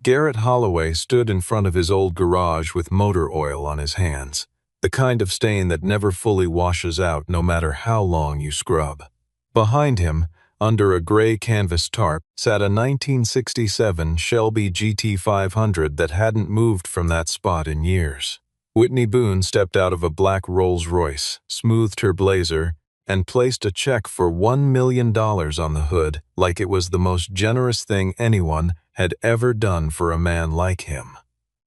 Garrett Holloway stood in front of his old garage with motor oil on his hands, the kind of stain that never fully washes out no matter how long you scrub. Behind him, under a gray canvas tarp, sat a 1967 Shelby GT500 that hadn't moved from that spot in years. Whitney Boone stepped out of a black Rolls-Royce, smoothed her blazer, and placed a check for $1 million on the hood like it was the most generous thing anyone had ever done for a man like him.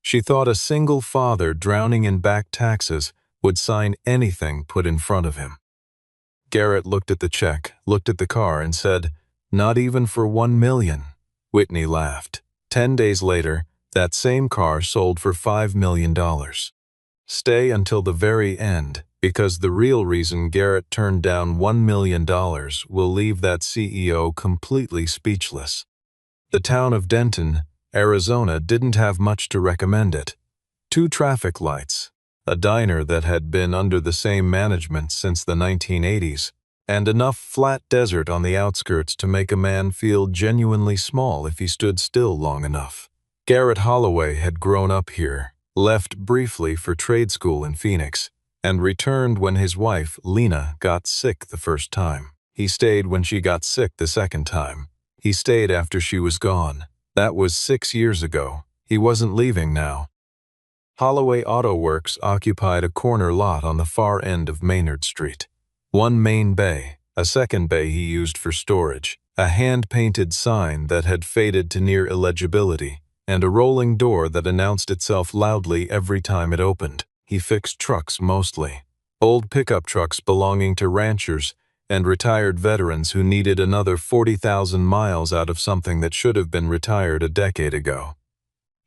She thought a single father drowning in back taxes would sign anything put in front of him. Garrett looked at the check, looked at the car, and said, "Not even for $1 million." Whitney laughed. 10 days later, that same car sold for $5 million. Stay until the very end, because the real reason Garrett turned down $1 million will leave that CEO completely speechless. The town of Denton, Arizona didn't have much to recommend it. 2 traffic lights, a diner that had been under the same management since the 1980s, and enough flat desert on the outskirts to make a man feel genuinely small if he stood still long enough. Garrett Holloway had grown up here, left briefly for trade school in Phoenix, and returned when his wife, Lena, got sick the first time. He stayed when she got sick the second time. He stayed after she was gone. That was 6 years ago. He wasn't leaving now. Holloway Auto Works occupied a corner lot on the far end of Maynard Street. One main bay, a second bay he used for storage, a hand-painted sign that had faded to near illegibility, and a rolling door that announced itself loudly every time it opened. He fixed trucks mostly. Old pickup trucks belonging to ranchers and retired veterans who needed another 40,000 miles out of something that should have been retired a decade ago.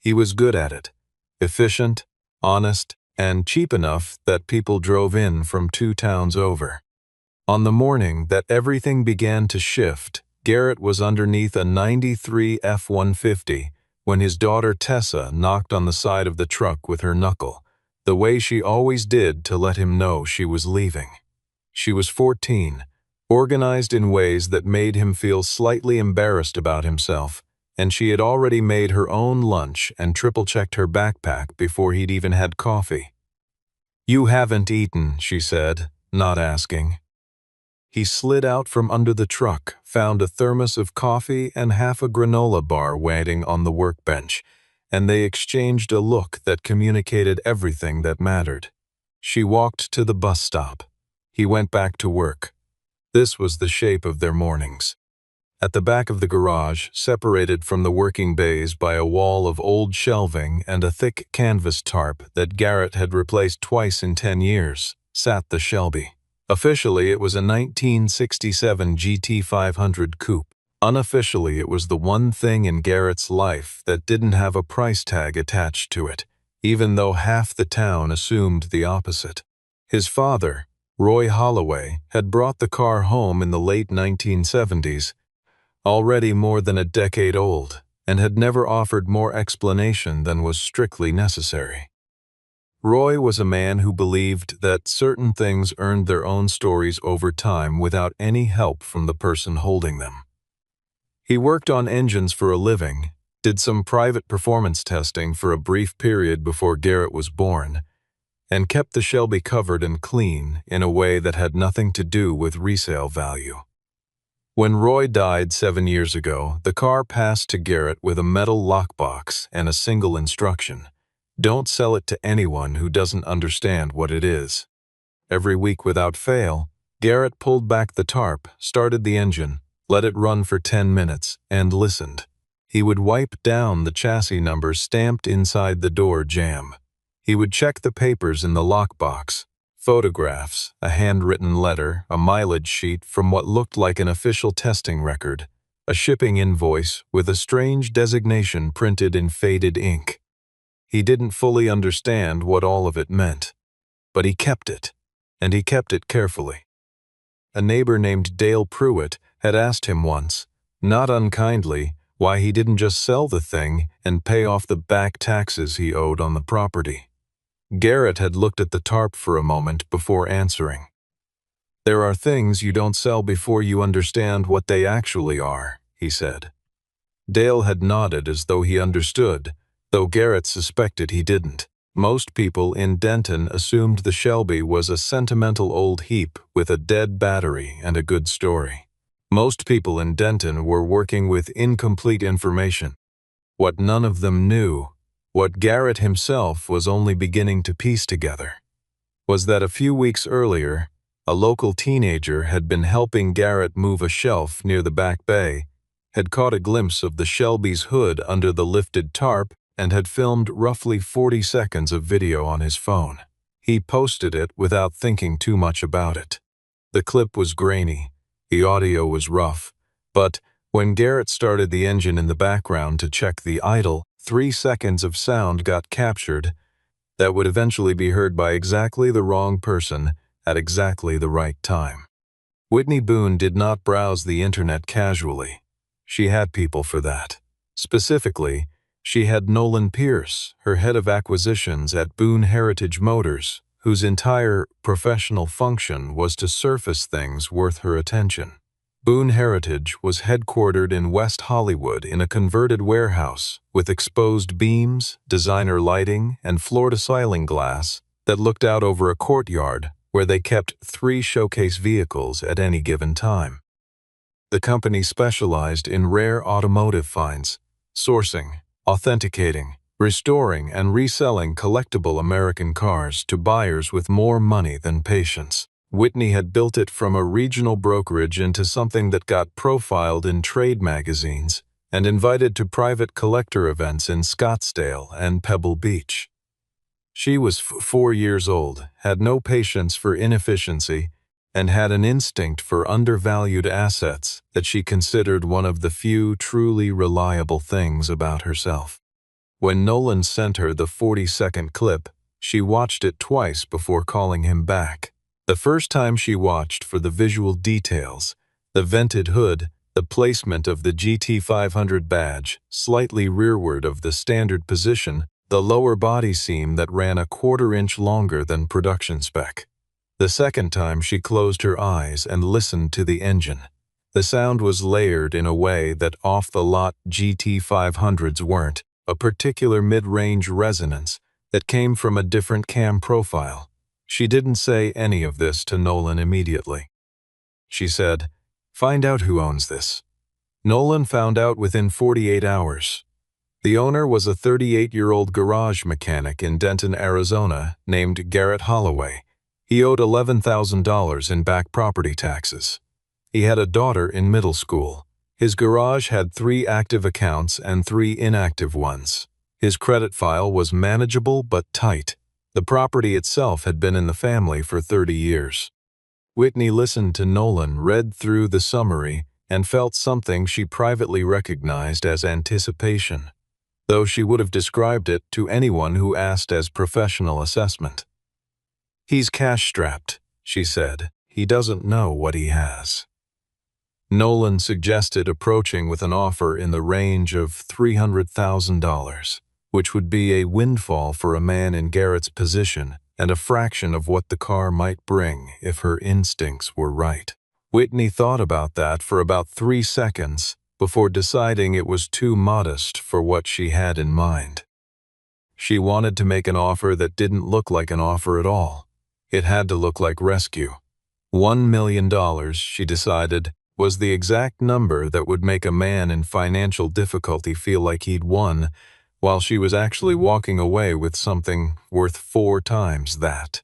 He was good at it. Efficient, honest, and cheap enough that people drove in from 2 towns over. On the morning that everything began to shift, Garrett was underneath a '93 F-150 when his daughter Tessa knocked on the side of the truck with her knuckle, the way she always did to let him know she was leaving. She was 14, organized in ways that made him feel slightly embarrassed about himself, and she had already made her own lunch and triple-checked her backpack before he'd even had coffee. "You haven't eaten," she said, not asking. He slid out from under the truck, found a thermos of coffee and half a granola bar waiting on the workbench, and they exchanged a look that communicated everything that mattered. She walked to the bus stop. He went back to work. This was the shape of their mornings. At the back of the garage, separated from the working bays by a wall of old shelving and a thick canvas tarp that Garrett had replaced twice in 10 years, sat the Shelby. Officially, it was a 1967 GT500 coupe. Unofficially, it was the one thing in Garrett's life that didn't have a price tag attached to it, even though half the town assumed the opposite. His father, Roy Holloway, had brought the car home in the late 1970s, already more than a decade old, and had never offered more explanation than was strictly necessary. Roy was a man who believed that certain things earned their own stories over time without any help from the person holding them. He worked on engines for a living, did some private performance testing for a brief period before Garrett was born, and kept the Shelby covered and clean in a way that had nothing to do with resale value. When Roy died 7 years ago, the car passed to Garrett with a metal lockbox and a single instruction: don't sell it to anyone who doesn't understand what it is. Every week without fail, Garrett pulled back the tarp, started the engine, let it run for 10 minutes, and listened. He would wipe down the chassis numbers stamped inside the door jamb. He would check the papers in the lockbox: photographs, a handwritten letter, a mileage sheet from what looked like an official testing record, a shipping invoice with a strange designation printed in faded ink. He didn't fully understand what all of it meant, but he kept it, and he kept it carefully. A neighbor named Dale Pruitt had asked him once, not unkindly, why he didn't just sell the thing and pay off the back taxes he owed on the property. Garrett had looked at the tarp for a moment before answering. "There are things you don't sell before you understand what they actually are," he said. Dale had nodded as though he understood, though Garrett suspected he didn't. Most people in Denton assumed the Shelby was a sentimental old heap with a dead battery and a good story. Most people in Denton were working with incomplete information. What none of them knew, what Garrett himself was only beginning to piece together, was that a few weeks earlier, a local teenager had been helping Garrett move a shelf near the back bay, had caught a glimpse of the Shelby's hood under the lifted tarp, and had filmed roughly 40 seconds of video on his phone. He posted it without thinking too much about it. The clip was grainy, the audio was rough, but when Garrett started the engine in the background to check the idle, 3 seconds of sound got captured that would eventually be heard by exactly the wrong person at exactly the right time. Whitney Boone did not browse the internet casually. She had people for that. Specifically, she had Nolan Pierce, her head of acquisitions at Boone Heritage Motors, whose entire professional function was to surface things worth her attention. Boone Heritage was headquartered in West Hollywood in a converted warehouse with exposed beams, designer lighting, and floor-to-ceiling glass that looked out over a courtyard where they kept 3 showcase vehicles at any given time. The company specialized in rare automotive finds, sourcing, authenticating, restoring, and reselling collectible American cars to buyers with more money than patience. Whitney had built it from a regional brokerage into something that got profiled in trade magazines and invited to private collector events in Scottsdale and Pebble Beach. She was 4 years old, had no patience for inefficiency, and had an instinct for undervalued assets that she considered one of the few truly reliable things about herself. When Nolan sent her the 40-second clip, she watched it twice before calling him back. The first time she watched for the visual details, the vented hood, the placement of the GT500 badge slightly rearward of the standard position, the lower body seam that ran a 1/4 inch longer than production spec. The second time she closed her eyes and listened to the engine. The sound was layered in a way that off-the-lot GT500s weren't, a particular mid-range resonance that came from a different cam profile. She didn't say any of this to Nolan immediately. She said, "Find out who owns this." Nolan found out within 48 hours. The owner was a 38-year-old garage mechanic in Denton, Arizona, named Garrett Holloway. He owed $11,000 in back property taxes. He had a daughter in middle school. His garage had 3 active accounts and 3 inactive ones. His credit file was manageable but tight. The property itself had been in the family for 30 years. Whitney listened to Nolan read through the summary and felt something she privately recognized as anticipation, though she would have described it to anyone who asked as professional assessment. "He's cash-strapped," she said. "He doesn't know what he has." Nolan suggested approaching with an offer in the range of $300,000, which would be a windfall for a man in Garrett's position and a fraction of what the car might bring if her instincts were right. Whitney thought about that for about 3 seconds before deciding it was too modest for what she had in mind. She wanted to make an offer that didn't look like an offer at all. It had to look like rescue. $1 million, she decided, was the exact number that would make a man in financial difficulty feel like he'd won, while she was actually walking away with something worth 4 times that.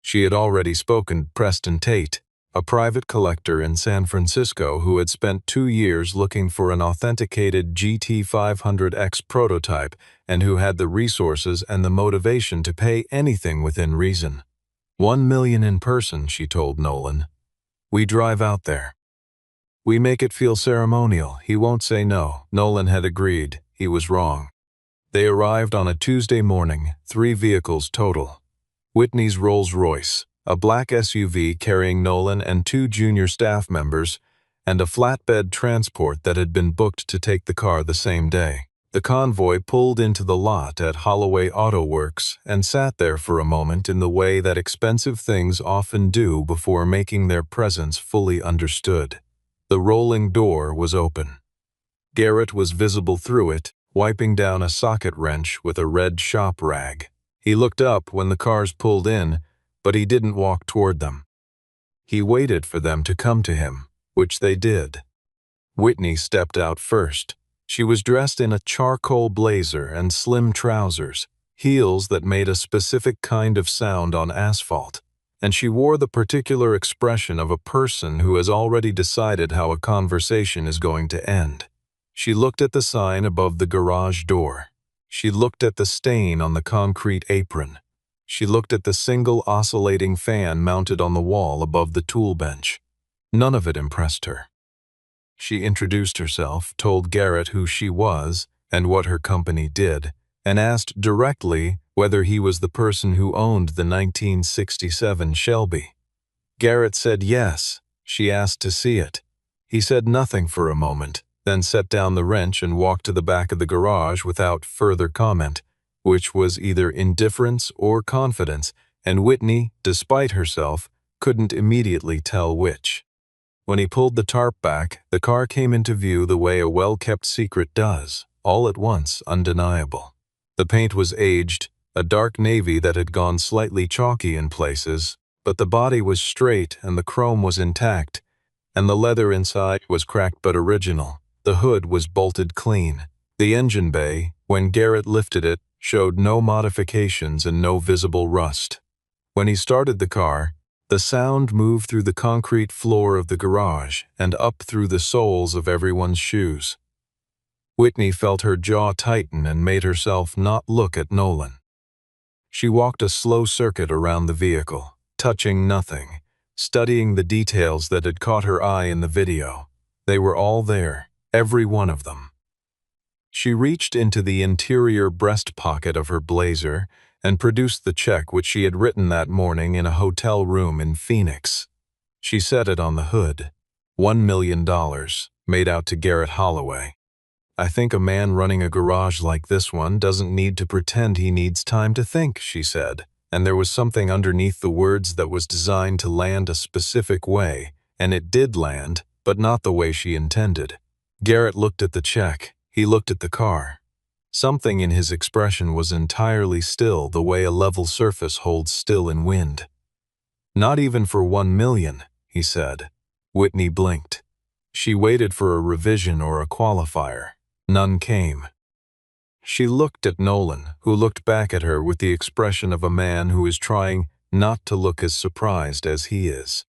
She had already spoken to Preston Tate, a private collector in San Francisco who had spent 2 years looking for an authenticated GT500X prototype and who had the resources and the motivation to pay anything within reason. $1 million in person, she told Nolan. "We drive out there. We make it feel ceremonial. He won't say no." Nolan had agreed. He was wrong. They arrived on a Tuesday morning, 3 vehicles total. Whitney's Rolls-Royce, a black SUV carrying Nolan and 2 junior staff members, and a flatbed transport that had been booked to take the car the same day. The convoy pulled into the lot at Holloway Auto Works and sat there for a moment in the way that expensive things often do before making their presence fully understood. The rolling door was open. Garrett was visible through it, wiping down a socket wrench with a red shop rag. He looked up when the cars pulled in, but he didn't walk toward them. He waited for them to come to him, which they did. Whitney stepped out first. She was dressed in a charcoal blazer and slim trousers, heels that made a specific kind of sound on asphalt, and she wore the particular expression of a person who has already decided how a conversation is going to end. She looked at the sign above the garage door. She looked at the stain on the concrete apron. She looked at the single oscillating fan mounted on the wall above the tool bench. None of it impressed her. She introduced herself, told Garrett who she was and what her company did, and asked directly whether he was the person who owned the 1967 Shelby. Garrett said yes. She asked to see it. He said nothing for a moment, then set down the wrench and walked to the back of the garage without further comment, which was either indifference or confidence, and Whitney, despite herself, couldn't immediately tell which. When he pulled the tarp back, the car came into view the way a well-kept secret does, all at once undeniable. The paint was aged, a dark navy that had gone slightly chalky in places, but the body was straight and the chrome was intact, and the leather inside was cracked but original. The hood was bolted clean. The engine bay, when Garrett lifted it, showed no modifications and no visible rust. When he started the car, the sound moved through the concrete floor of the garage and up through the soles of everyone's shoes. Whitney felt her jaw tighten and made herself not look at Nolan. She walked a slow circuit around the vehicle, touching nothing, studying the details that had caught her eye in the video. They were all there, every one of them. She reached into the interior breast pocket of her blazer and produced the check which she had written that morning in a hotel room in Phoenix. She set it on the hood. $1 million, made out to Garrett Holloway. I think a man running a garage like this one doesn't need to pretend he needs time to think, she said, and there was something underneath the words that was designed to land a specific way, and it did land, but not the way she intended. Garrett looked at the check. He looked at the car. Something in his expression was entirely still the way a level surface holds still in wind. Not even for 1 million, he said. Whitney blinked. She waited for a revision or a qualifier. None came. She looked at Nolan, who looked back at her with the expression of a man who is trying not to look as surprised as he is.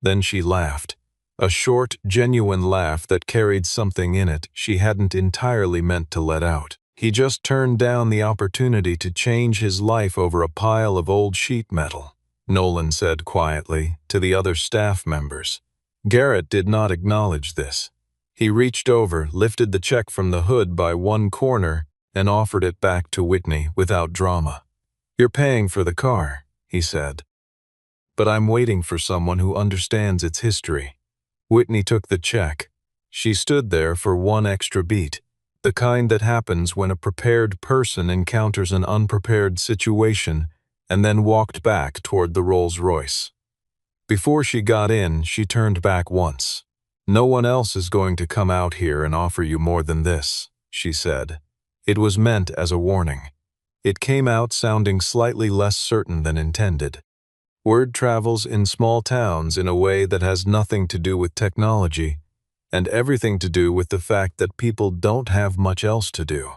Then she laughed. A short, genuine laugh that carried something in it she hadn't entirely meant to let out. He just turned down the opportunity to change his life over a pile of old sheet metal, Nolan said quietly to the other staff members. Garrett did not acknowledge this. He reached over, lifted the check from the hood by one corner, and offered it back to Whitney without drama. You're paying for the car, he said. But I'm waiting for someone who understands its history. Whitney took the check. She stood there for one extra beat. The kind that happens when a prepared person encounters an unprepared situation and then walked back toward the Rolls-Royce. Before she got in, she turned back once. No one else is going to come out here and offer you more than this, she said. It was meant as a warning. It came out sounding slightly less certain than intended. Word travels in small towns in a way that has nothing to do with technology, and everything to do with the fact that people don't have much else to do.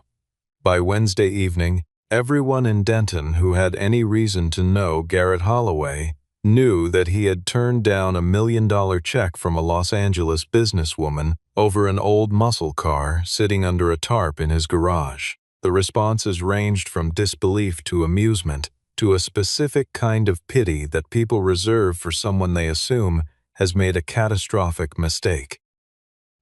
By Wednesday evening, everyone in Denton who had any reason to know Garrett Holloway knew that he had turned down a $1 million check from a Los Angeles businesswoman over an old muscle car sitting under a tarp in his garage. The responses ranged from disbelief to amusement to a specific kind of pity that people reserve for someone they assume has made a catastrophic mistake.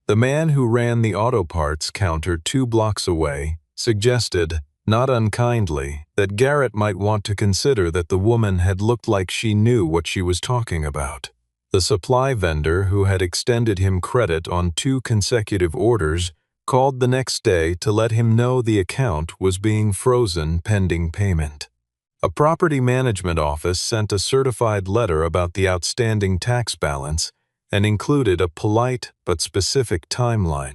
The man who ran the auto parts counter 2 blocks away suggested, not unkindly, that Garrett might want to consider that the woman had looked like she knew what she was talking about. The supply vendor, who had extended him credit on 2 consecutive orders, called the next day to let him know the account was being frozen pending payment. A property management office sent a certified letter about the outstanding tax balance and included a polite but specific timeline.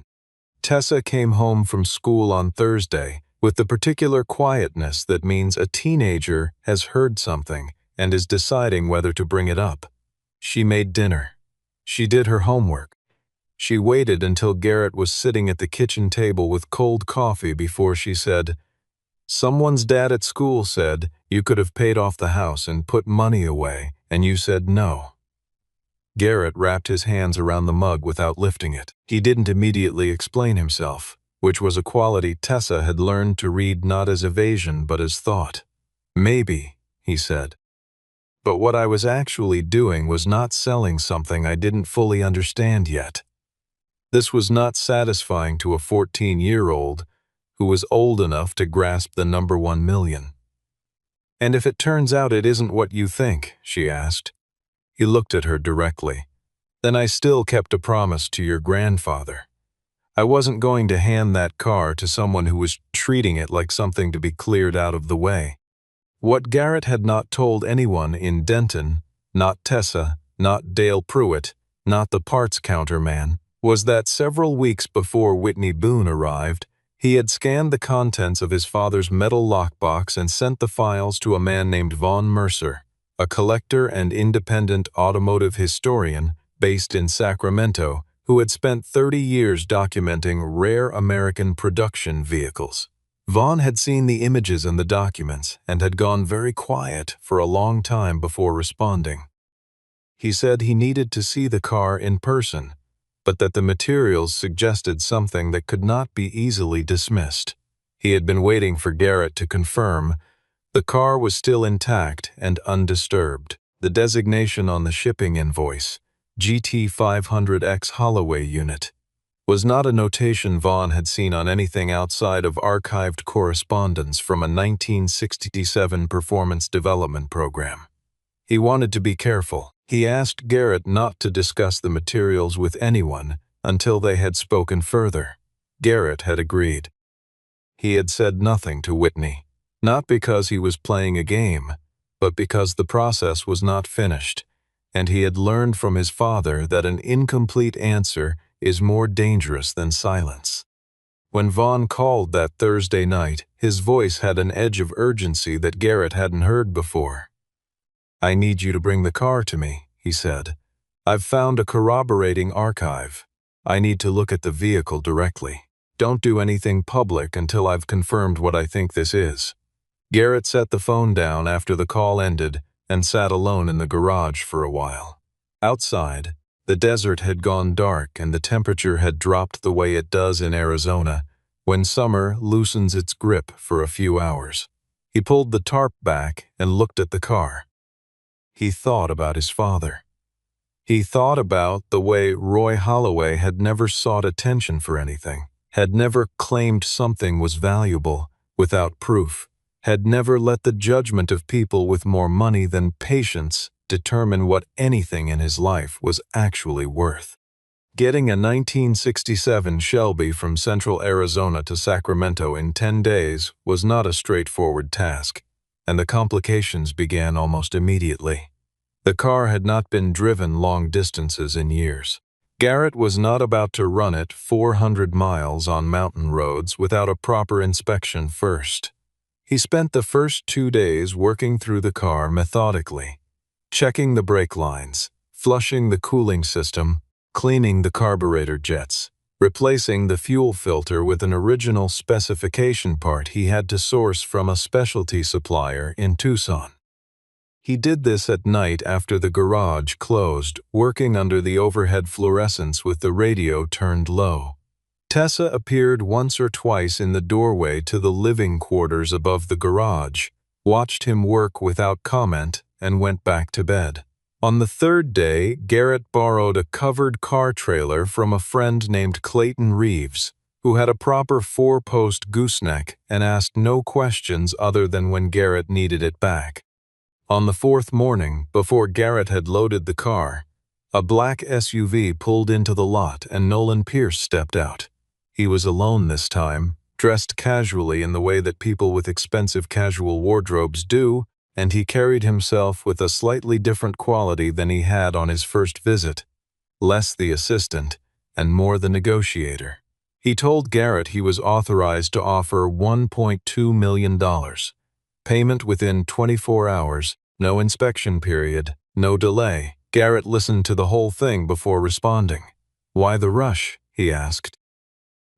Tessa came home from school on Thursday with the particular quietness that means a teenager has heard something and is deciding whether to bring it up. She made dinner. She did her homework. She waited until Garrett was sitting at the kitchen table with cold coffee before she said, "Someone's dad at school said you could have paid off the house and put money away, and you said no." Garrett wrapped his hands around the mug without lifting it. He didn't immediately explain himself, which was a quality Tessa had learned to read not as evasion but as thought. "Maybe," he said. "But what I was actually doing was not selling something I didn't fully understand yet." This was not satisfying to a 14-year-old who was old enough to grasp the number 1 million. "And if it turns out it isn't what you think?" she asked. He looked at her directly. "Then I still kept a promise to your grandfather. I wasn't going to hand that car to someone who was treating it like something to be cleared out of the way." What Garrett had not told anyone in Denton, not Tessa, not Dale Pruitt, not the parts counter man, was that several weeks before Whitney Boone arrived, he had scanned the contents of his father's metal lockbox and sent the files to a man named Vaughn Mercer, a collector and independent automotive historian based in Sacramento who had spent 30 years documenting rare American production vehicles. Vaughn had seen the images and the documents and had gone very quiet for a long time before responding. He said he needed to see the car in person, but that the materials suggested something that could not be easily dismissed. He had been waiting for Garrett to confirm the car was still intact and undisturbed. The designation on the shipping invoice, GT500X Holloway unit, was not a notation Vaughn had seen on anything outside of archived correspondence from a 1967 performance development program. He wanted to be careful. He asked Garrett not to discuss the materials with anyone until they had spoken further. Garrett had agreed. He had said nothing to Whitney, not because he was playing a game, but because the process was not finished, and he had learned from his father that an incomplete answer is more dangerous than silence. When Vaughn called that Thursday night, his voice had an edge of urgency that Garrett hadn't heard before. "I need you to bring the car to me," he said. "I've found a corroborating archive. I need to look at the vehicle directly. Don't do anything public until I've confirmed what I think this is." Garrett set the phone down after the call ended and sat alone in the garage for a while. Outside, the desert had gone dark and the temperature had dropped the way it does in Arizona when summer loosens its grip for a few hours. He pulled the tarp back and looked at the car. He thought about his father. He thought about the way Roy Holloway had never sought attention for anything, had never claimed something was valuable without proof, had never let the judgment of people with more money than patience determine what anything in his life was actually worth. Getting a 1967 Shelby from central Arizona to Sacramento in 10 days was not a straightforward task, and the complications began almost immediately. The car had not been driven long distances in years. Garrett was not about to run it 400 miles on mountain roads without a proper inspection first. He spent the first 2 days working through the car methodically, checking the brake lines, flushing the cooling system, cleaning the carburetor jets, replacing the fuel filter with an original specification part he had to source from a specialty supplier in Tucson. He did this at night after the garage closed, working under the overhead fluorescents with the radio turned low. Tessa appeared once or twice in the doorway to the living quarters above the garage, watched him work without comment, and went back to bed. On the third day, Garrett borrowed a covered car trailer from a friend named Clayton Reeves, who had a proper 4-post gooseneck and asked no questions other than when Garrett needed it back. On the fourth morning, before Garrett had loaded the car, a black SUV pulled into the lot and Nolan Pierce stepped out. He was alone this time, dressed casually in the way that people with expensive casual wardrobes do, and he carried himself with a slightly different quality than he had on his first visit, less the assistant and more the negotiator. He told Garrett he was authorized to offer $1.2 million. Payment within 24 hours, no inspection period, no delay. Garrett listened to the whole thing before responding. "Why the rush?" he asked.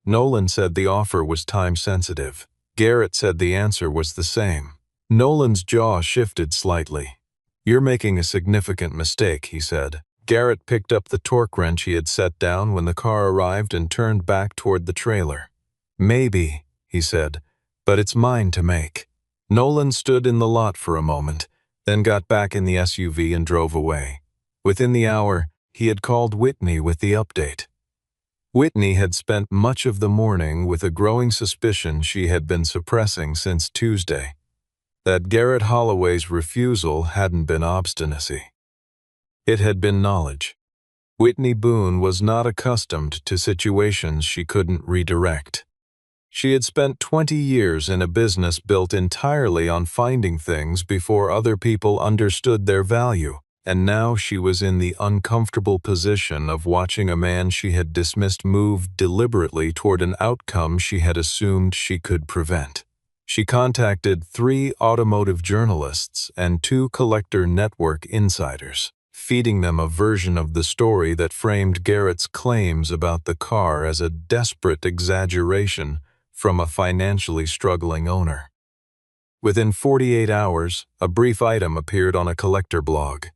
Nolan said the offer was time-sensitive. Garrett said the answer was the same. Nolan's jaw shifted slightly. "You're making a significant mistake," he said. Garrett picked up the torque wrench he had set down when the car arrived and turned back toward the trailer. "Maybe," he said, "but it's mine to make." Nolan stood in the lot for a moment, then got back in the SUV and drove away. Within the hour, he had called Whitney with the update. Whitney had spent much of the morning with a growing suspicion she had been suppressing since Tuesday, that Garrett Holloway's refusal hadn't been obstinacy. It had been knowledge. Whitney Boone was not accustomed to situations she couldn't redirect. She had spent 20 years in a business built entirely on finding things before other people understood their value, and now she was in the uncomfortable position of watching a man she had dismissed move deliberately toward an outcome she had assumed she could prevent. She contacted 3 automotive journalists and 2 collector network insiders, feeding them a version of the story that framed Garrett's claims about the car as a desperate exaggeration from a financially struggling owner. Within 48 hours, a brief item appeared on a collector blog.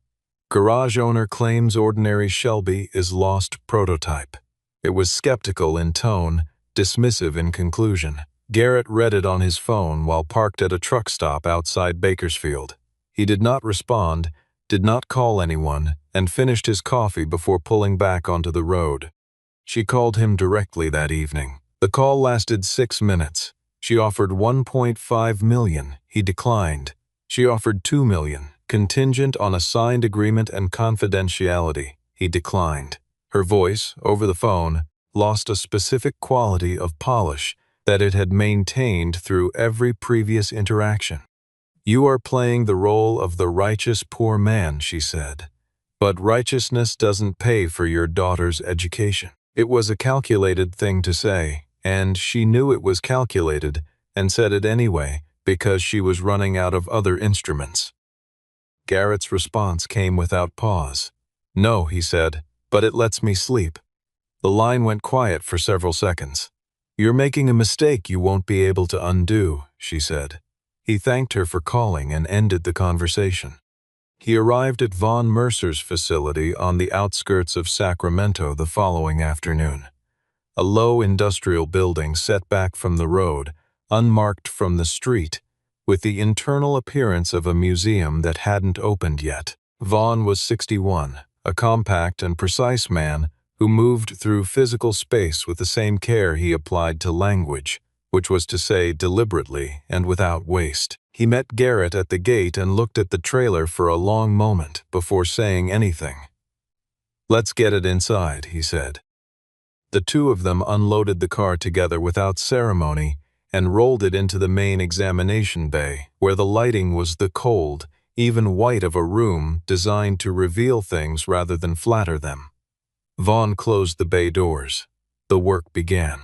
Garage owner claims ordinary Shelby is lost prototype. It was skeptical in tone, dismissive in conclusion. Garrett read it on his phone while parked at a truck stop outside Bakersfield. He did not respond, did not call anyone, and finished his coffee before pulling back onto the road. She called him directly that evening. The call lasted 6 minutes. She offered $1.5 million. He declined. She offered $2 million, contingent on a signed agreement and confidentiality. He declined. Her voice, over the phone, lost a specific quality of polish that it had maintained through every previous interaction. "You are playing the role of the righteous poor man," she said. "But righteousness doesn't pay for your daughter's education." It was a calculated thing to say, and she knew it was calculated and said it anyway because she was running out of other instruments. Garrett's response came without pause. "No," he said, "but it lets me sleep." The line went quiet for several seconds. "You're making a mistake you won't be able to undo," she said. He thanked her for calling and ended the conversation. He arrived at Von Mercer's facility on the outskirts of Sacramento the following afternoon. A low industrial building set back from the road, unmarked from the street, with the internal appearance of a museum that hadn't opened yet. Von was 61, a compact and precise man who moved through physical space with the same care he applied to language, which was to say deliberately and without waste. He met Garrett at the gate and looked at the trailer for a long moment before saying anything. "Let's get it inside," he said. The two of them unloaded the car together without ceremony and rolled it into the main examination bay, where the lighting was the cold, even white of a room designed to reveal things rather than flatter them. Von closed the bay doors. The work began.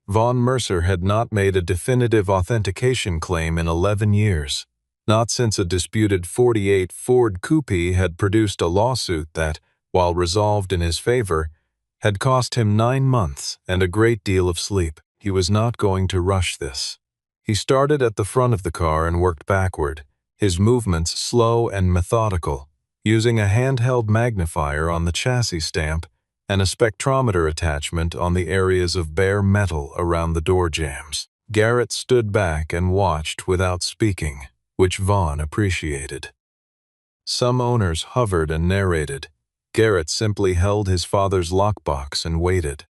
Von Mercer had not made a definitive authentication claim in 11 years, not since a disputed '48 Ford Coupe had produced a lawsuit that, while resolved in his favor, had cost him 9 months and a great deal of sleep. He was not going to rush this. He started at the front of the car and worked backward, his movements slow and methodical, using a handheld magnifier on the chassis stamp and a spectrometer attachment on the areas of bare metal around the door jambs. Garrett stood back and watched without speaking, which Von appreciated. Some owners hovered and narrated. Garrett simply held his father's lockbox and waited.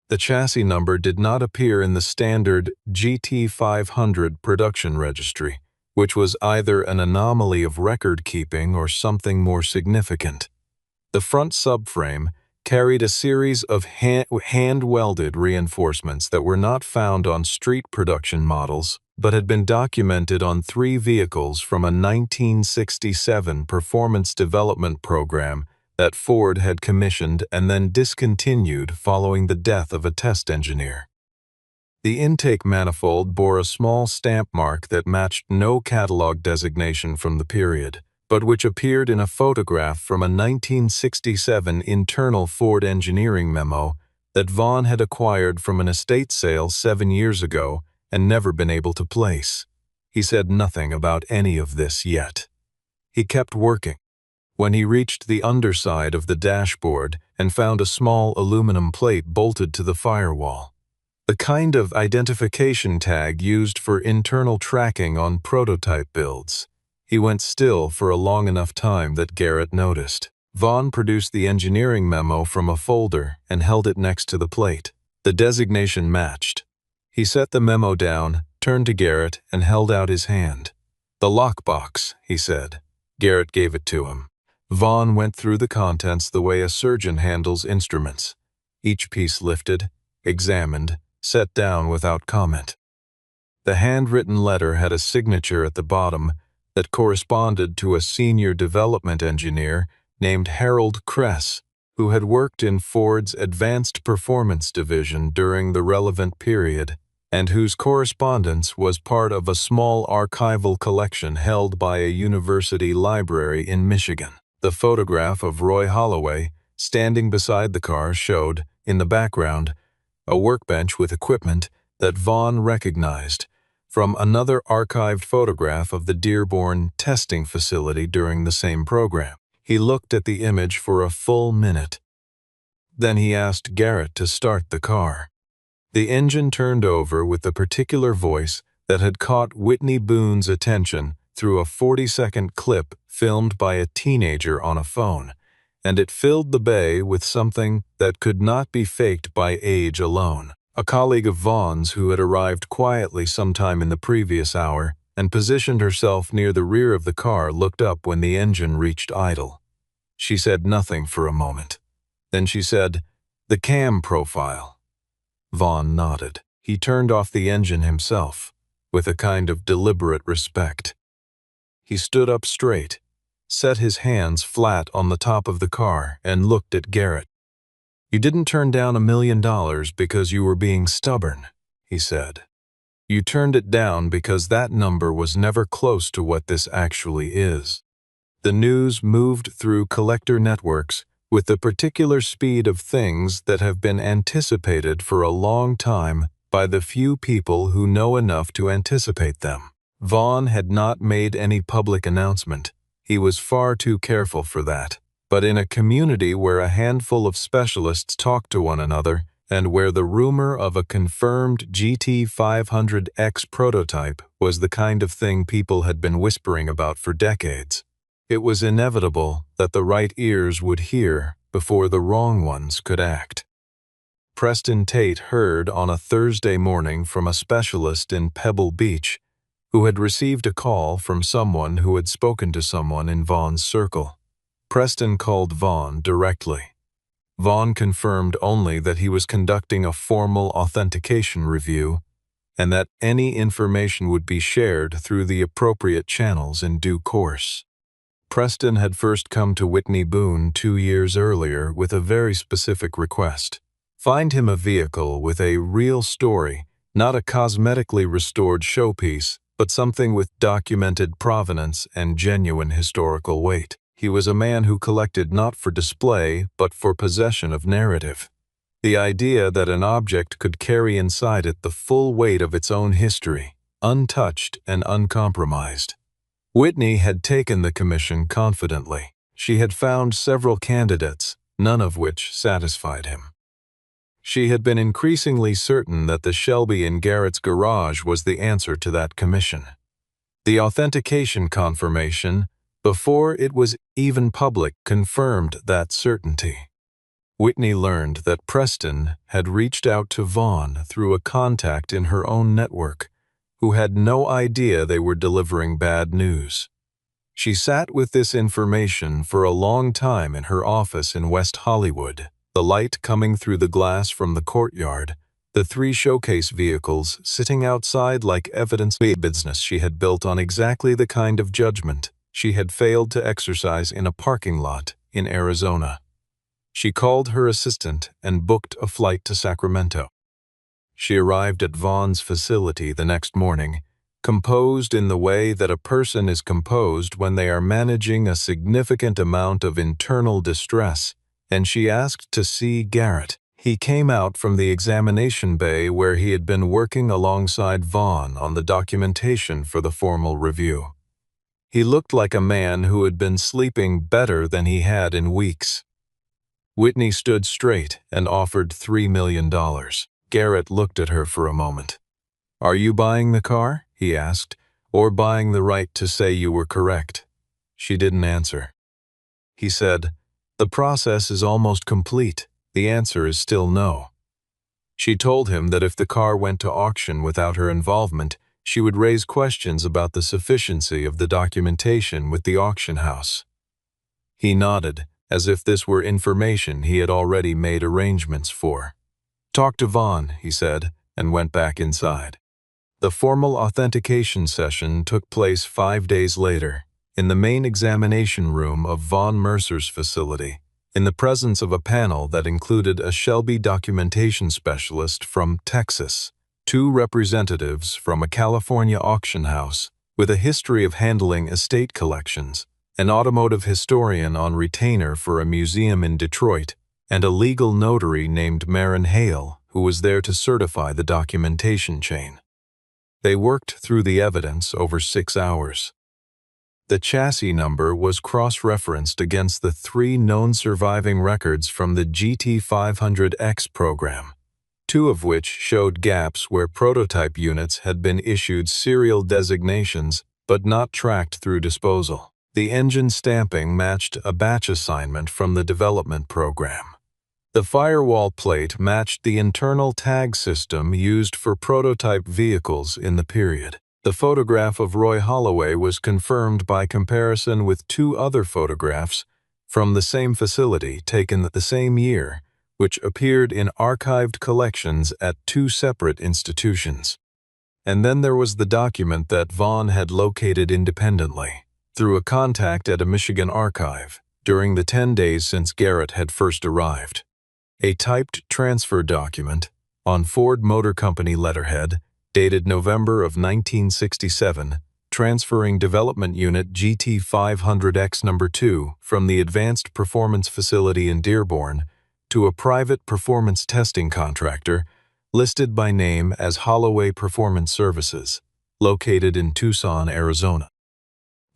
The chassis number did not appear in the standard GT500 production registry, which was either an anomaly of record-keeping or something more significant. The front subframe carried a series of hand-welded reinforcements that were not found on street production models, but had been documented on 3 vehicles from a 1967 performance development program that Ford had commissioned and then discontinued following the death of a test engineer. The intake manifold bore a small stamp mark that matched no catalog designation from the period, but which appeared in a photograph from a 1967 internal Ford engineering memo that Vaughn had acquired from an estate sale 7 years ago and never been able to place. He said nothing about any of this yet. He kept working. When he reached the underside of the dashboard and found a small aluminum plate bolted to the firewall, the kind of identification tag used for internal tracking on prototype builds, he went still for a long enough time that Garrett noticed. Vaughn produced the engineering memo from a folder and held it next to the plate. The designation matched. He set the memo down, turned to Garrett, and held out his hand. "The lockbox," he said. Garrett gave it to him. Vaughn went through the contents the way a surgeon handles instruments. Each piece lifted, examined, set down without comment. The handwritten letter had a signature at the bottom that corresponded to a senior development engineer named Harold Kress, who had worked in Ford's Advanced Performance Division during the relevant period, and whose correspondence was part of a small archival collection held by a university library in Michigan. The photograph of Roy Holloway, standing beside the car, showed, in the background, a workbench with equipment that Vaughn recognized from another archived photograph of the Dearborn testing facility during the same program. He looked at the image for a full minute. Then he asked Garrett to start the car. The engine turned over with the particular voice that had caught Whitney Boone's attention through a 40-second clip filmed by a teenager on a phone, and it filled the bay with something that could not be faked by age alone. A colleague of Vaughn's who had arrived quietly sometime in the previous hour and positioned herself near the rear of the car looked up when the engine reached idle. She said nothing for a moment. Then she said, "The cam profile." Vaughn nodded. He turned off the engine himself, with a kind of deliberate respect. He stood up straight, set his hands flat on the top of the car, and looked at Garrett. "You didn't turn down $1 million because you were being stubborn," he said. "You turned it down because that number was never close to what this actually is." The news moved through collector networks with the particular speed of things that have been anticipated for a long time by the few people who know enough to anticipate them. Vaughn had not made any public announcement. He was far too careful for that. But in a community where a handful of specialists talk to one another, and where the rumor of a confirmed GT500X prototype was the kind of thing people had been whispering about for decades, it was inevitable that the right ears would hear before the wrong ones could act. Preston Tate heard on a Thursday morning from a specialist in Pebble Beach who had received a call from someone who had spoken to someone in Vaughn's circle. Preston called Vaughn directly. Vaughn confirmed only that he was conducting a formal authentication review and that any information would be shared through the appropriate channels in due course. Preston had first come to Whitney Boone 2 years earlier with a very specific request. Find him a vehicle with a real story, not a cosmetically restored showpiece, but something with documented provenance and genuine historical weight. He was a man who collected not for display, but for possession of narrative. The idea that an object could carry inside it the full weight of its own history, untouched and uncompromised. Whitney had taken the commission confidently. She had found several candidates, none of which satisfied him. She had been increasingly certain that the Shelby in Garrett's garage was the answer to that commission. The authentication confirmation, before it was even public, confirmed that certainty. Whitney learned that Preston had reached out to Vaughn through a contact in her own network, who had no idea they were delivering bad news. She sat with this information for a long time in her office in West Hollywood, the light coming through the glass from the courtyard, the 3 showcase vehicles sitting outside like evidence of a business she had built on exactly the kind of judgment she had failed to exercise in a parking lot in Arizona. She called her assistant and booked a flight to Sacramento. she arrived at Vaughn's facility the next morning, composed in the way that a person is composed when they are managing a significant amount of internal distress, and she asked to see Garrett. He came out from the examination bay where he had been working alongside Vaughn on the documentation for the formal review. He looked like a man who had been sleeping better than he had in weeks. Whitney stood straight and offered $3 million. Garrett looked at her for a moment. "Are you buying the car?" he asked, "or buying the right to say you were correct?" She didn't answer. He said, "The process is almost complete. The answer is still no." She told him that if the car went to auction without her involvement, she would raise questions about the sufficiency of the documentation with the auction house. He nodded, as if this were information he had already made arrangements for. "Talk to Vaughn," he said, and went back inside. The formal authentication session took place 5 days later, in the main examination room of Vaughn Mercer's facility, in the presence of a panel that included a Shelby documentation specialist from Texas, 2 representatives from a California auction house with a history of handling estate collections, an automotive historian on retainer for a museum in Detroit, and a legal notary named Marin Hale, who was there to certify the documentation chain. They worked through the evidence over 6 hours. The chassis number was cross-referenced against the 3 known surviving records from the GT500X program, 2 of which showed gaps where prototype units had been issued serial designations but not tracked through disposal. The engine stamping matched a batch assignment from the development program. The firewall plate matched the internal tag system used for prototype vehicles in the period. The photograph of Roy Holloway was confirmed by comparison with 2 other photographs from the same facility taken the same year, which appeared in archived collections at 2 separate institutions. And then there was the document that Vaughn had located independently, through a contact at a Michigan archive, during the 10 days since Garrett had first arrived. A typed transfer document, on Ford Motor Company letterhead, dated November of 1967, transferring development unit GT500X No. 2 from the Advanced Performance Facility in Dearborn to a private performance testing contractor listed by name as Holloway Performance Services, located in Tucson, Arizona.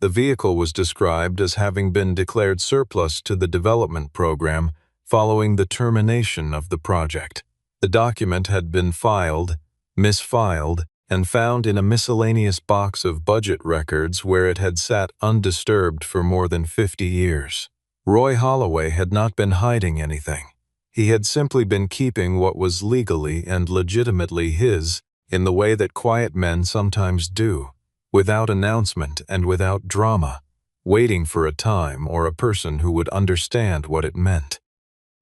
The vehicle was described as having been declared surplus to the development program following the termination of the project. The document had been filed, misfiled, and found in a miscellaneous box of budget records where it had sat undisturbed for more than 50 years. Roy Holloway had not been hiding anything. He had simply been keeping what was legally and legitimately his in the way that quiet men sometimes do, without announcement and without drama, waiting for a time or a person who would understand what it meant.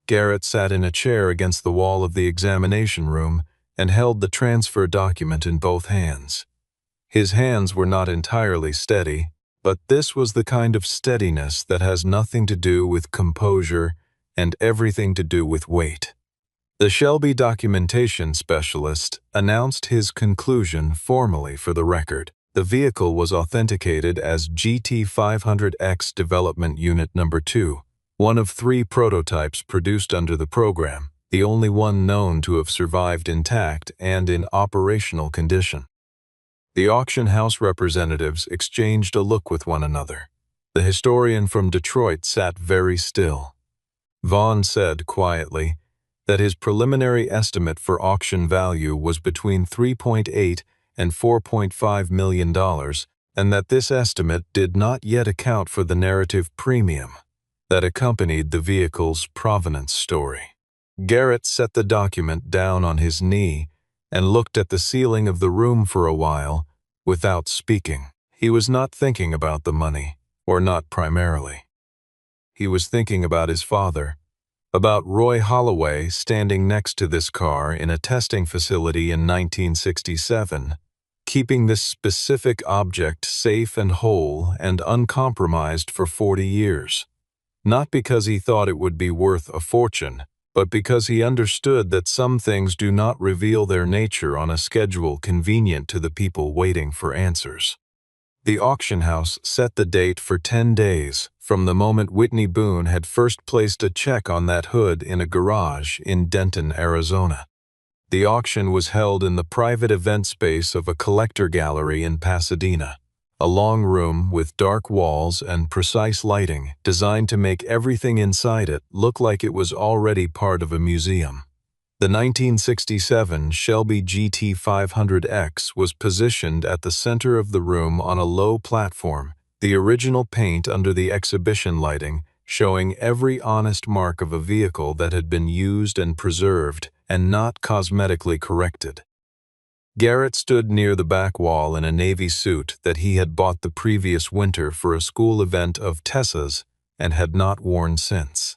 Garrett sat in a chair against the wall of the examination room and held the transfer document in both hands. His hands were not entirely steady, but this was the kind of steadiness that has nothing to do with composure and everything to do with weight. The Shelby documentation specialist announced his conclusion formally for the record. The vehicle was authenticated as GT500X Development Unit No. 2, one of 3 prototypes produced under the program, the only one known to have survived intact and in operational condition. The auction house representatives exchanged a look with one another. The historian from Detroit sat very still. Vaughn said quietly that his preliminary estimate for auction value was between $3.8 and $4.5 million, and that this estimate did not yet account for the narrative premium that accompanied the vehicle's provenance story. Garrett set the document down on his knee and looked at the ceiling of the room for a while without speaking. He was not thinking about the money, or not primarily. He was thinking about his father, about Roy Holloway standing next to this car in a testing facility in 1967, keeping this specific object safe and whole and uncompromised for 40 years. Not because he thought it would be worth a fortune, but because he understood that some things do not reveal their nature on a schedule convenient to the people waiting for answers. The auction house set the date for 10 days from the moment Whitney Boone had first placed a check on that hood in a garage in Denton, Arizona. The auction was held in the private event space of a collector gallery in Pasadena, a long room with dark walls and precise lighting designed to make everything inside it look like it was already part of a museum. The 1967 Shelby GT 500X was positioned at the center of the room on a low platform, the original paint under the exhibition lighting, showing every honest mark of a vehicle that had been used and preserved and not cosmetically corrected. Garrett stood near the back wall in a navy suit that he had bought the previous winter for a school event of Tessa's and had not worn since.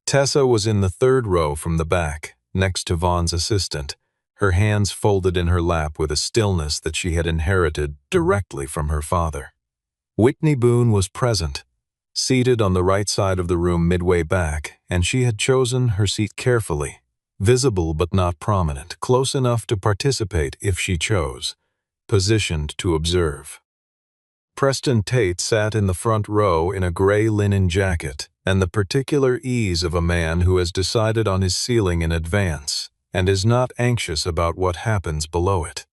Tessa was in the third row from the back, next to Vaughn's assistant, her hands folded in her lap with a stillness that she had inherited directly from her father. Whitney Boone was present, seated on the right side of the room midway back, and she had chosen her seat carefully, visible but not prominent, close enough to participate if she chose, positioned to observe. Preston Tate sat in the front row in a gray linen jacket and the particular ease of a man who has decided on his ceiling in advance and is not anxious about what happens below it.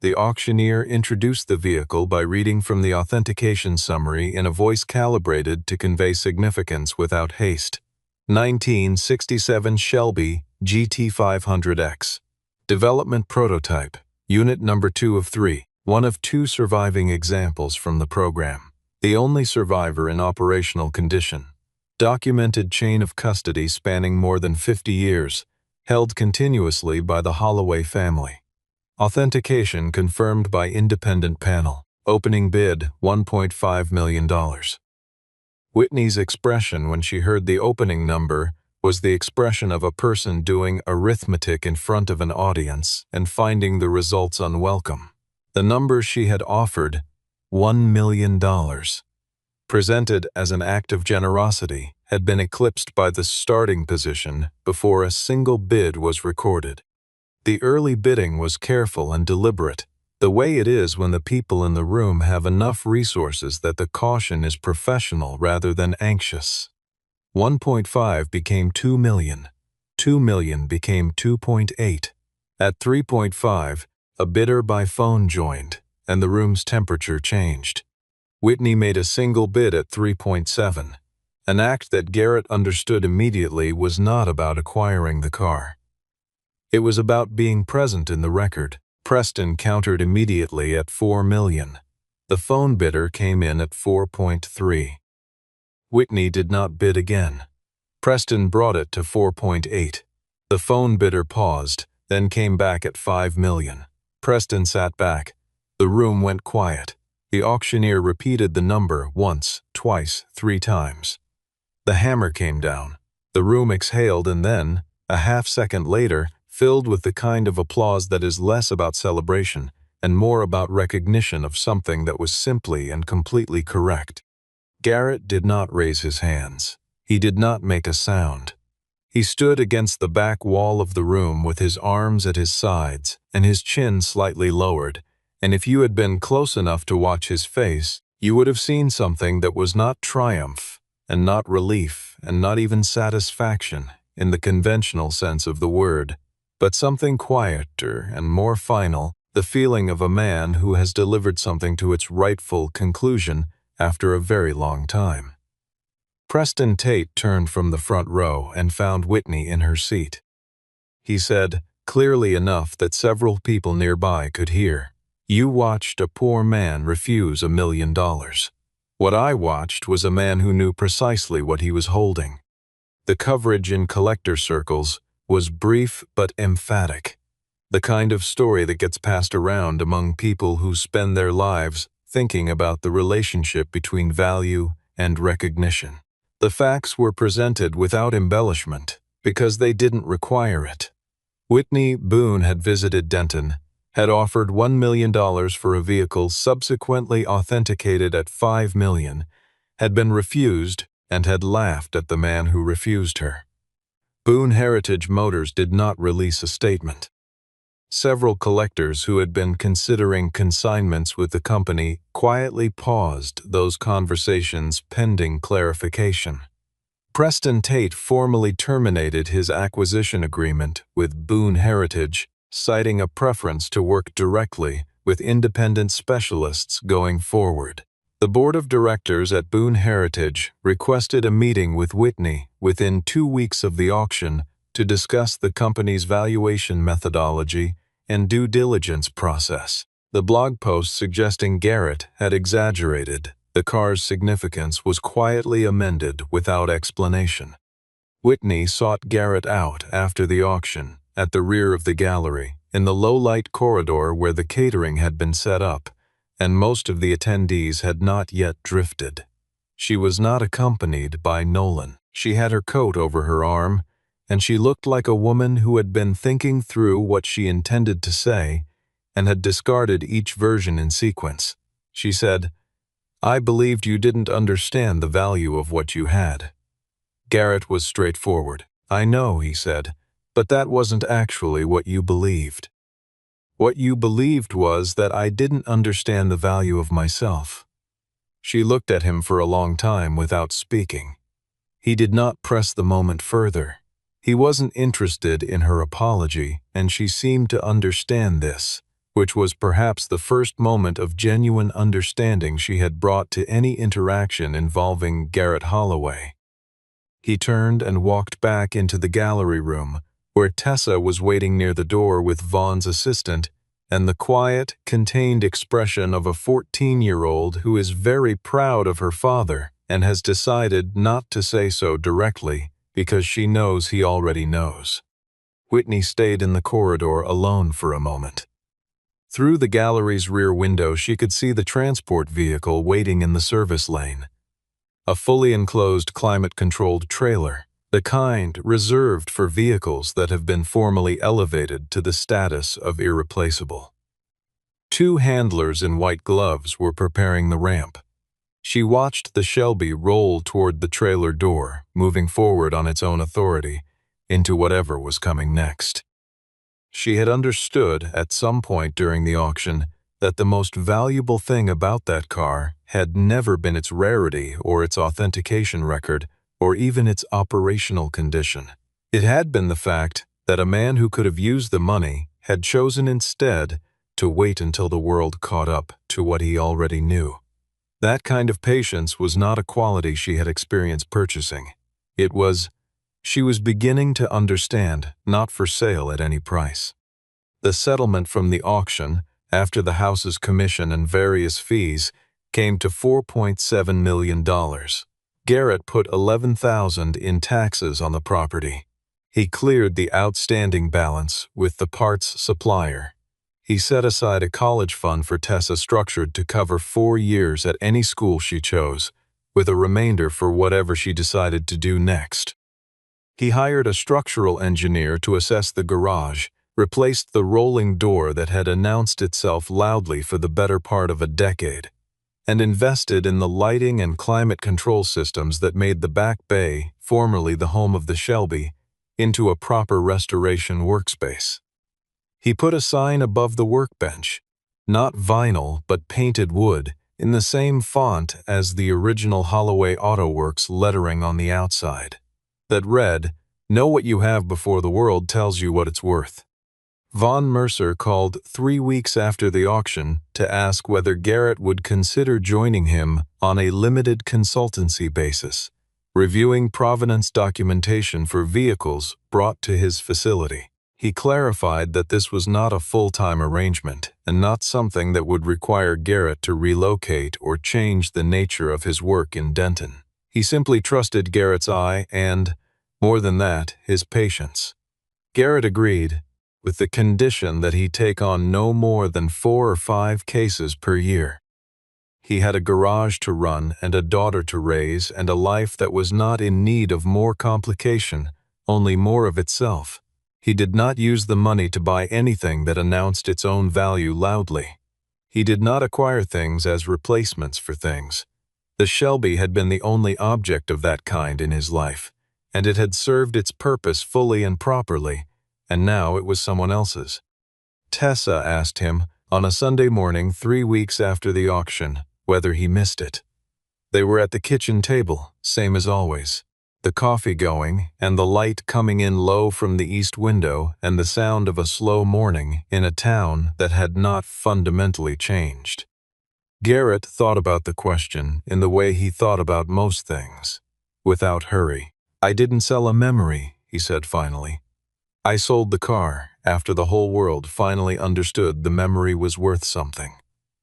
The auctioneer introduced the vehicle by reading from the authentication summary in a voice calibrated to convey significance without haste. 1967 Shelby GT 500X. Development prototype. Unit number 2 of 3. One of 2 surviving examples from the program. The only survivor in operational condition. Documented chain of custody spanning more than 50 years. Held continuously by the Holloway family. Authentication confirmed by independent panel. Opening bid $1.5 million. Whitney's expression when she heard the opening number was the expression of a person doing arithmetic in front of an audience and finding the results unwelcome. The number she had offered, $1 million, presented as an act of generosity, had been eclipsed by the starting position before a single bid was recorded. The early bidding was careful and deliberate, the way it is when the people in the room have enough resources that the caution is professional rather than anxious. 1.5 became 2 million. 2 million became 2.8. At 3.5, a bidder by phone joined, and the room's temperature changed. Whitney made a single bid at 3.7, an act that Garrett understood immediately was not about acquiring the car. It was about being present in the record. Preston countered immediately at 4 million. The phone bidder came in at 4.3. Whitney did not bid again. Preston brought it to 4.8. The phone bidder paused, then came back at 5 million. Preston sat back. The room went quiet. The auctioneer repeated the number once, twice, 3 times. The hammer came down. The room exhaled and then, a half-second later, filled with the kind of applause that is less about celebration and more about recognition of something that was simply and completely correct. Garrett did not raise his hands. He did not make a sound. He stood against the back wall of the room with his arms at his sides and his chin slightly lowered, and if you had been close enough to watch his face, you would have seen something that was not triumph, and not relief, and not even satisfaction in the conventional sense of the word, but something quieter and more final, the feeling of a man who has delivered something to its rightful conclusion after a very long time. Preston Tate turned from the front row and found Whitney in her seat. He said, clearly enough that several people nearby could hear, "You watched a poor man refuse $1 million. What I watched was a man who knew precisely what he was holding." The coverage in collector circles was brief but emphatic, the kind of story that gets passed around among people who spend their lives thinking about the relationship between value and recognition. The facts were presented without embellishment because they didn't require it. Whitney Boone had visited Denton, had offered $1 million for a vehicle subsequently authenticated at $5 million, had been refused, and had laughed at the man who refused her. Boone Heritage Motors did not release a statement. Several collectors who had been considering consignments with the company quietly paused those conversations pending clarification. Preston Tate formally terminated his acquisition agreement with Boone Heritage, citing a preference to work directly with independent specialists going forward. The board of directors at Boone Heritage requested a meeting with Whitney within 2 weeks of the auction to discuss the company's valuation methodology and due diligence process. The blog post suggesting Garrett had exaggerated the car's significance was quietly amended without explanation. Whitney sought Garrett out after the auction at the rear of the gallery, in the low-light corridor where the catering had been set up, and most of the attendees had not yet drifted. She was not accompanied by Nolan. She had her coat over her arm, and she looked like a woman who had been thinking through what she intended to say and had discarded each version in sequence. She said, "I believed you didn't understand the value of what you had." Garrett was straightforward. "I know," he said, "but that wasn't actually what you believed. What you believed was that I didn't understand the value of myself." She looked at him for a long time without speaking. He did not press the moment further. He wasn't interested in her apology, and she seemed to understand this, which was perhaps the first moment of genuine understanding she had brought to any interaction involving Garrett Holloway. He turned and walked back into the gallery room, where Tessa was waiting near the door with Vaughn's assistant and the quiet, contained expression of a 14-year-old who is very proud of her father and has decided not to say so directly because she knows he already knows. Whitney stayed in the corridor alone for a moment. Through the gallery's rear window, she could see the transport vehicle waiting in the service lane. A fully enclosed climate-controlled trailer, the kind reserved for vehicles that have been formally elevated to the status of irreplaceable. 2 handlers in white gloves were preparing the ramp. She watched the Shelby roll toward the trailer door, moving forward on its own authority, into whatever was coming next. She had understood at some point during the auction that the most valuable thing about that car had never been its rarity or its authentication record or even its operational condition. It had been the fact that a man who could have used the money had chosen instead to wait until the world caught up to what he already knew. That kind of patience was not a quality she had experienced purchasing. It was, she was beginning to understand, not for sale at any price. The settlement from the auction, after the house's commission and various fees, came to $4.7 million. Garrett put $11,000 in taxes on the property. He cleared the outstanding balance with the parts supplier. He set aside a college fund for Tessa structured to cover 4 years at any school she chose, with a remainder for whatever she decided to do next. He hired a structural engineer to assess the garage, replaced the rolling door that had announced itself loudly for the better part of a decade, and invested in the lighting and climate control systems that made the back bay, formerly the home of the Shelby, into a proper restoration workspace. He put a sign above the workbench, not vinyl but painted wood, in the same font as the original Holloway Auto Works lettering on the outside, that read, "Know what you have before the world tells you what it's worth." Vaughn Mercer called 3 weeks after the auction to ask whether Garrett would consider joining him on a limited consultancy basis, reviewing provenance documentation for vehicles brought to his facility. He clarified that this was not a full-time arrangement and not something that would require Garrett to relocate or change the nature of his work in Denton. He simply trusted Garrett's eye and, more than that, his patience. Garrett agreed, with the condition that he take on no more than 4 or 5 cases per year. He had a garage to run and a daughter to raise and a life that was not in need of more complication, only more of itself. He did not use the money to buy anything that announced its own value loudly. He did not acquire things as replacements for things. The Shelby had been the only object of that kind in his life, and it had served its purpose fully and properly, and now it was someone else's. Tessa asked him, on a Sunday morning 3 weeks after the auction, whether he missed it. They were at the kitchen table, same as always. The coffee going, and the light coming in low from the east window, and the sound of a slow morning in a town that had not fundamentally changed. Garrett thought about the question in the way he thought about most things, without hurry. "I didn't sell a memory," he said finally. "I sold the car after the whole world finally understood the memory was worth something.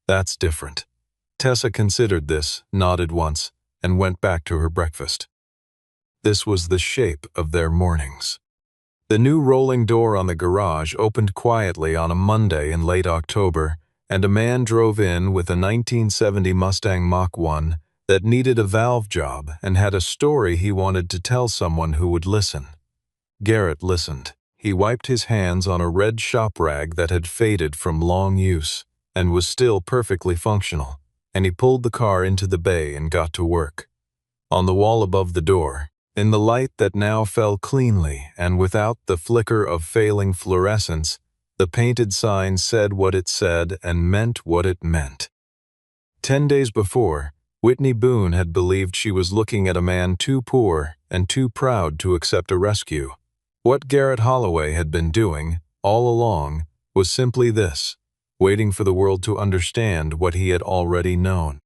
That's different." Tessa considered this, nodded once, and went back to her breakfast. This was the shape of their mornings. The new rolling door on the garage opened quietly on a Monday in late October, and a man drove in with a 1970 Mustang Mach-1 that needed a valve job and had a story he wanted to tell someone who would listen. Garrett listened. He wiped his hands on a red shop rag that had faded from long use and was still perfectly functional, and he pulled the car into the bay and got to work. On the wall above the door, in the light that now fell cleanly and without the flicker of failing fluorescence, the painted sign said what it said and meant what it meant. 10 days before, Whitney Boone had believed she was looking at a man too poor and too proud to accept a rescue. What Garrett Holloway had been doing, all along, was simply this: waiting for the world to understand what he had already known.